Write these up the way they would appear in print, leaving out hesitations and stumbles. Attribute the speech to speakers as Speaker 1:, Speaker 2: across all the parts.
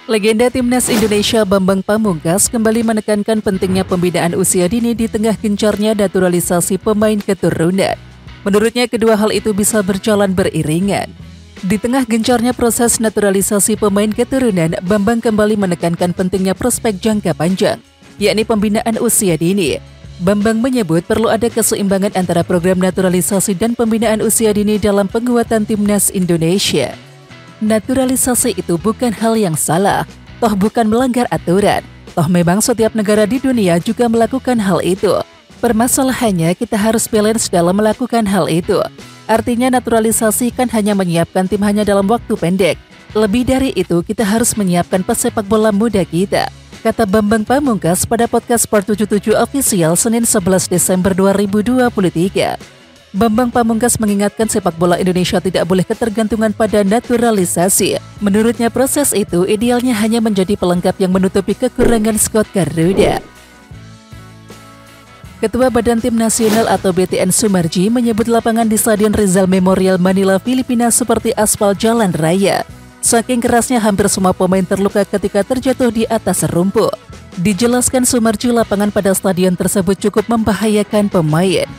Speaker 1: Legenda Timnas Indonesia Bambang Pamungkas kembali menekankan pentingnya pembinaan usia dini di tengah gencarnya naturalisasi pemain keturunan. Menurutnya kedua hal itu bisa berjalan beriringan. Di tengah gencarnya proses naturalisasi pemain keturunan, Bambang kembali menekankan pentingnya prospek jangka panjang, yakni pembinaan usia dini. Bambang menyebut perlu ada keseimbangan antara program naturalisasi dan pembinaan usia dini dalam penguatan Timnas Indonesia. Naturalisasi itu bukan hal yang salah, toh bukan melanggar aturan, toh memang setiap negara di dunia juga melakukan hal itu. Permasalahannya kita harus balance dalam melakukan hal itu. Artinya naturalisasi kan hanya menyiapkan tim hanya dalam waktu pendek. Lebih dari itu kita harus menyiapkan pesepak bola muda kita, kata Bambang Pamungkas pada podcast Sport 77 Official Senin 11 Desember 2023. Bambang Pamungkas mengingatkan sepak bola Indonesia tidak boleh ketergantungan pada naturalisasi. Menurutnya proses itu idealnya hanya menjadi pelengkap yang menutupi kekurangan skuad Garuda. Ketua Badan Tim Nasional atau BTN Sumarji menyebut lapangan di Stadion Rizal Memorial Manila, Filipina seperti aspal jalan raya. Saking kerasnya hampir semua pemain terluka ketika terjatuh di atas rumput. Dijelaskan Sumarji, lapangan pada stadion tersebut cukup membahayakan pemain.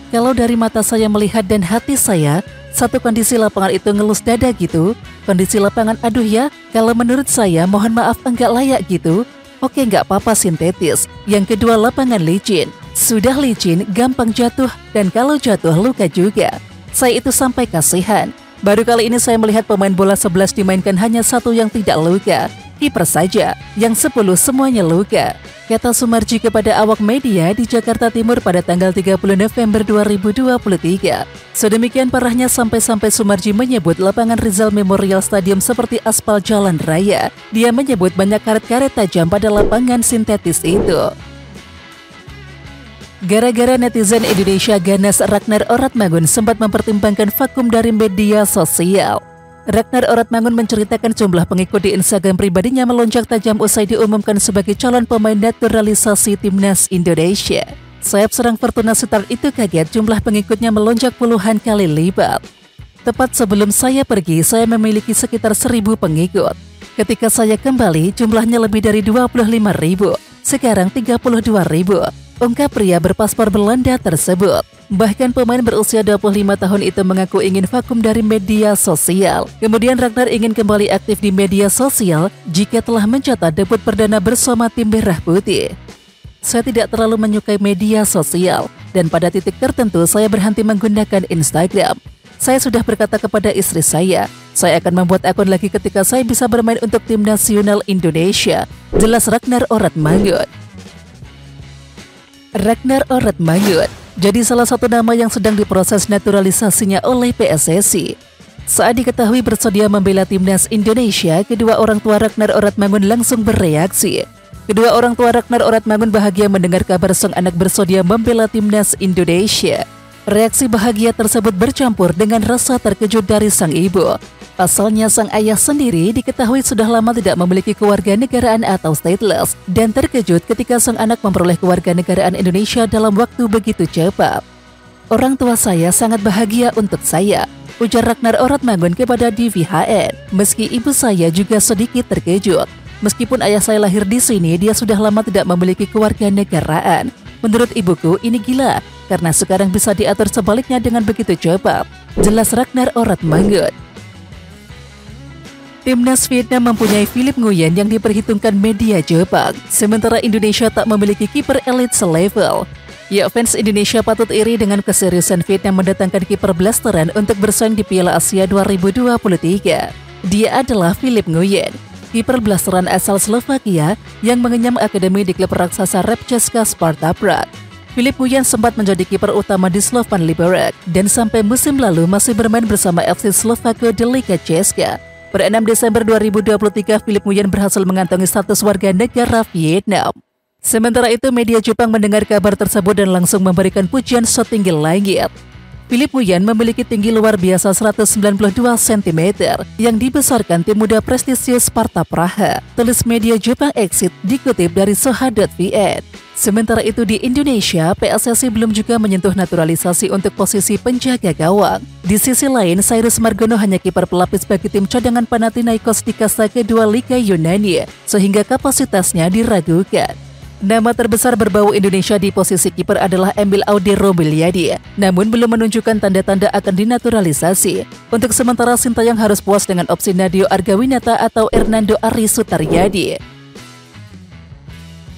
Speaker 1: Kalau dari mata saya melihat dan hati saya, satu kondisi lapangan itu ngelus dada gitu. Kondisi lapangan aduh ya, kalau menurut saya mohon maaf enggak layak gitu. Oke nggak apa-apa sintetis. Yang kedua lapangan licin. Sudah licin, gampang jatuh, dan kalau jatuh luka juga. Saya itu sampai kasihan. Baru kali ini saya melihat pemain bola 11 dimainkan hanya satu yang tidak luka. Kiper saja, yang 10 semuanya luka. Kata Sumarji kepada awak media di Jakarta Timur pada tanggal 30 November 2023. Sedemikian parahnya sampai-sampai Sumarji menyebut lapangan Rizal Memorial Stadium seperti aspal jalan raya. Dia menyebut banyak karet-karet tajam pada lapangan sintetis itu. Gara-gara netizen Indonesia ganas, Ragnar Oratmangun sempat mempertimbangkan vakum dari media sosial. Ragnar Oratmangun menceritakan jumlah pengikut di Instagram pribadinya melonjak tajam usai diumumkan sebagai calon pemain naturalisasi Timnas Indonesia. Sayap serang Fortuna Sittard itu kaget jumlah pengikutnya melonjak puluhan kali lipat. Tepat sebelum saya pergi, saya memiliki sekitar 1.000 pengikut. Ketika saya kembali, jumlahnya lebih dari 25.000. Sekarang 32.000. Ungkap pria berpaspor Belanda tersebut. Bahkan pemain berusia 25 tahun itu mengaku ingin vakum dari media sosial. Kemudian Ragnar ingin kembali aktif di media sosial jika telah mencatat debut perdana bersama tim Merah Putih. Saya tidak terlalu menyukai media sosial, dan pada titik tertentu saya berhenti menggunakan Instagram. Saya sudah berkata kepada istri saya akan membuat akun lagi ketika saya bisa bermain untuk tim nasional Indonesia. Jelas Ragnar Oratmangun. Ragnar Oratmangun jadi salah satu nama yang sedang diproses naturalisasinya oleh PSSI. Saat diketahui bersedia membela Timnas Indonesia, kedua orang tua Ragnar Oratmangun langsung bereaksi. Kedua orang tua Ragnar Oratmangun bahagia mendengar kabar sang anak bersedia membela Timnas Indonesia. Reaksi bahagia tersebut bercampur dengan rasa terkejut dari sang ibu. Pasalnya sang ayah sendiri diketahui sudah lama tidak memiliki kewarganegaraan atau stateless dan terkejut ketika sang anak memperoleh kewarganegaraan Indonesia dalam waktu begitu cepat. Orang tua saya sangat bahagia untuk saya, ujar Ragnar Oratmangun kepada DVHN. Meski ibu saya juga sedikit terkejut. Meskipun ayah saya lahir di sini, dia sudah lama tidak memiliki kewarganegaraan. Menurut ibuku ini gila, karena sekarang bisa diatur sebaliknya dengan begitu cepat. Jelas Ragnar Oratmangun. Timnas Vietnam mempunyai Philip Nguyen yang diperhitungkan media Jepang, sementara Indonesia tak memiliki kiper elit selevel. Ya, fans Indonesia patut iri dengan keseriusan Vietnam mendatangkan kiper blasteran untuk bersaing di Piala Asia 2023. Dia adalah Philip Nguyen, kiper blasteran asal Slovakia yang mengenyam akademi di klub raksasa Red CSKA Sparta Prague. Philip Nguyen sempat menjadi kiper utama di Slovan Liberec dan sampai musim lalu masih bermain bersama FC Slovako di Liga CSKA. Pada 6 Desember 2023, Philip Nguyen berhasil mengantongi status warga negara Vietnam. Sementara itu, media Jepang mendengar kabar tersebut dan langsung memberikan pujian setinggi langit. Philip Nguyen memiliki tinggi luar biasa 192 cm yang dibesarkan tim muda prestisius Sparta Praha, tulis media Jepang Exit dikutip dari Soha.vn. Sementara itu di Indonesia, PSSI belum juga menyentuh naturalisasi untuk posisi penjaga gawang. Di sisi lain, Cyrus Margono hanya kiper pelapis bagi tim cadangan Panathinaikos di kasta kedua Liga Yunani, sehingga kapasitasnya diragukan. Nama terbesar berbau Indonesia di posisi kiper adalah Emil Audi Robiliadi, namun belum menunjukkan tanda-tanda akan dinaturalisasi. Untuk sementara, Sintayong harus puas dengan opsi Nadio Argawinata atau Hernando Ari Sutaryadi.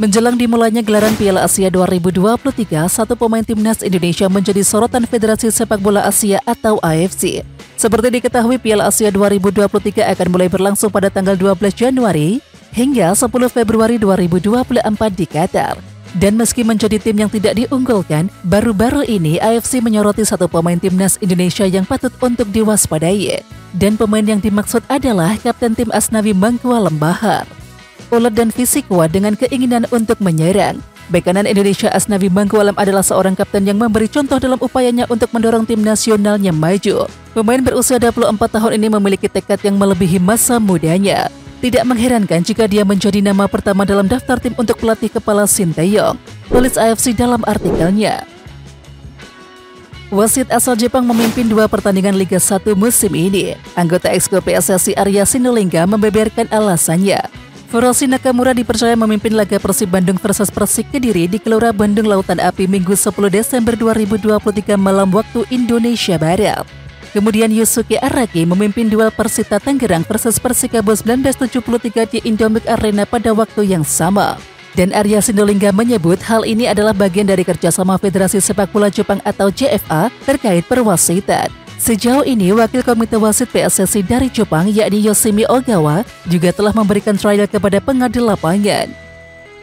Speaker 1: Menjelang dimulainya gelaran Piala Asia 2023, satu pemain timnas Indonesia menjadi sorotan Federasi Sepak Bola Asia atau AFC. Seperti diketahui, Piala Asia 2023 akan mulai berlangsung pada tanggal 12 Januari hingga 10 Februari 2024 di Qatar. Dan meski menjadi tim yang tidak diunggulkan, baru-baru ini AFC menyoroti satu pemain timnas Indonesia yang patut untuk diwaspadai. Dan pemain yang dimaksud adalah Kapten Tim Asnawi Mangkualam Bahar. Ulet dan fisik kuat dengan keinginan untuk menyerang. Bek kanan Indonesia Asnawi Mangkualam adalah seorang kapten yang memberi contoh dalam upayanya untuk mendorong tim nasionalnya maju. Pemain berusia 24 tahun ini memiliki tekad yang melebihi masa mudanya. Tidak mengherankan jika dia menjadi nama pertama dalam daftar tim untuk pelatih kepala Sintayong, tulis AFC dalam artikelnya. Wasit asal Jepang memimpin 2 pertandingan Liga 1 musim ini. Anggota Exco PSSI Arya Sinulinga membeberkan alasannya. Furoshi Nakamura dipercaya memimpin laga Persib Bandung versus Persik Kediri di Gelora Bandung Lautan Api Minggu 10 Desember 2023 malam waktu Indonesia Barat. Kemudian Yusuke Araki memimpin duel Persita Tangerang versus Persikabo 1973 di Indomik Arena pada waktu yang sama. Dan Arya Sinulinga menyebut hal ini adalah bagian dari kerjasama Federasi Sepak Bola Jepang atau JFA terkait perwasitan. Sejauh ini, Wakil Komite Wasit PSSI dari Jepang, yakni Yoshimi Ogawa, juga telah memberikan trial kepada pengadil lapangan.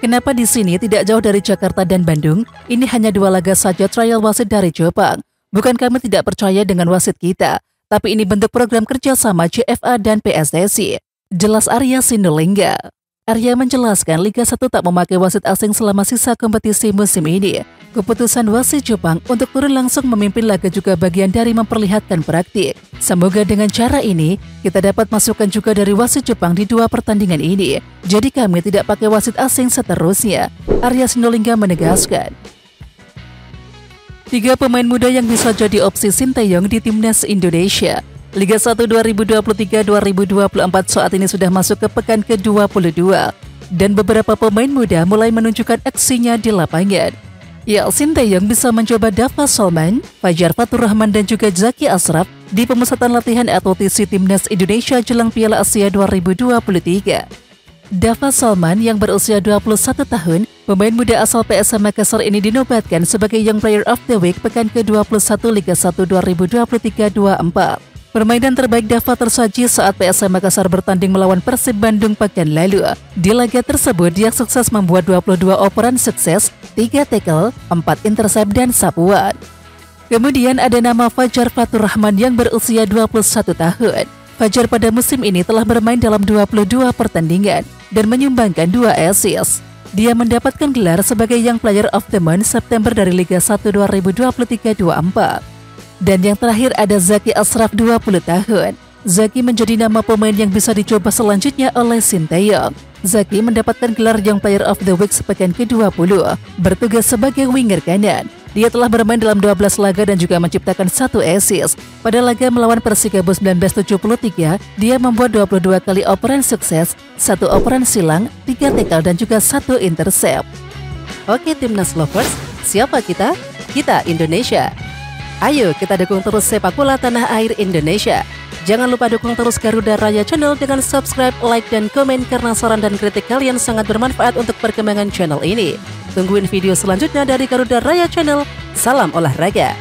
Speaker 1: Kenapa di sini tidak jauh dari Jakarta dan Bandung? Ini hanya 2 laga saja trial wasit dari Jepang. Bukan kami tidak percaya dengan wasit kita, tapi ini bentuk program kerjasama JFA dan PSSI. Jelas Arya Sinulinga. Arya menjelaskan Liga 1 tak memakai wasit asing selama sisa kompetisi musim ini. Keputusan wasit Jepang untuk turun langsung memimpin laga juga bagian dari memperlihatkan praktik. Semoga dengan cara ini, kita dapat masukan juga dari wasit Jepang di 2 pertandingan ini. Jadi kami tidak pakai wasit asing seterusnya, Arya Sinulinga menegaskan. 3 pemain muda yang bisa jadi opsi Sintayong di Timnas Indonesia. Liga 1 2023-2024 saat ini sudah masuk ke pekan ke-22. Dan beberapa pemain muda mulai menunjukkan aksinya di lapangan. Ya, Sintayong bisa mencoba Dava Salman, Fajar Fatur Rahman dan juga Zaki Ashraf di pemusatan latihan atletisi Timnas Indonesia jelang Piala Asia 2023. Dava Salman yang berusia 21 tahun, pemain muda asal PSM Makassar ini dinobatkan sebagai Young Player of the Week pekan ke-21 Liga 1 2023-24. Permainan terbaik Dava tersaji saat PSM Makassar bertanding melawan Persib Bandung pekan lalu. Di laga tersebut, dia sukses membuat 22 operan sukses, 3 tackle, 4 intercept dan sapuan. Kemudian ada nama Fajar Fatur Rahman yang berusia 21 tahun. Fajar pada musim ini telah bermain dalam 22 pertandingan dan menyumbangkan 2 assist. Dia mendapatkan gelar sebagai Young Player of the Month September dari Liga 1 2023-24. Dan yang terakhir ada Zaki Ashraf 20 tahun. Zaki menjadi nama pemain yang bisa dicoba selanjutnya oleh Sintayong. Zaki mendapatkan gelar Young Player of the Week sepekan ke-20, bertugas sebagai winger kanan. Dia telah bermain dalam 12 laga dan juga menciptakan 1 assist. Pada laga melawan Persikabo 1973, dia membuat 22 kali operan sukses, 1 operan silang, 3 tackle dan juga 1 intercept. Oke Timnas Lovers, siapa kita? Kita Indonesia. Ayo kita dukung terus sepak bola tanah air Indonesia. Jangan lupa dukung terus Garuda Raya Channel dengan subscribe, like, dan komen karena saran dan kritik kalian sangat bermanfaat untuk perkembangan channel ini. Tungguin video selanjutnya dari Garuda Raya Channel. Salam olahraga.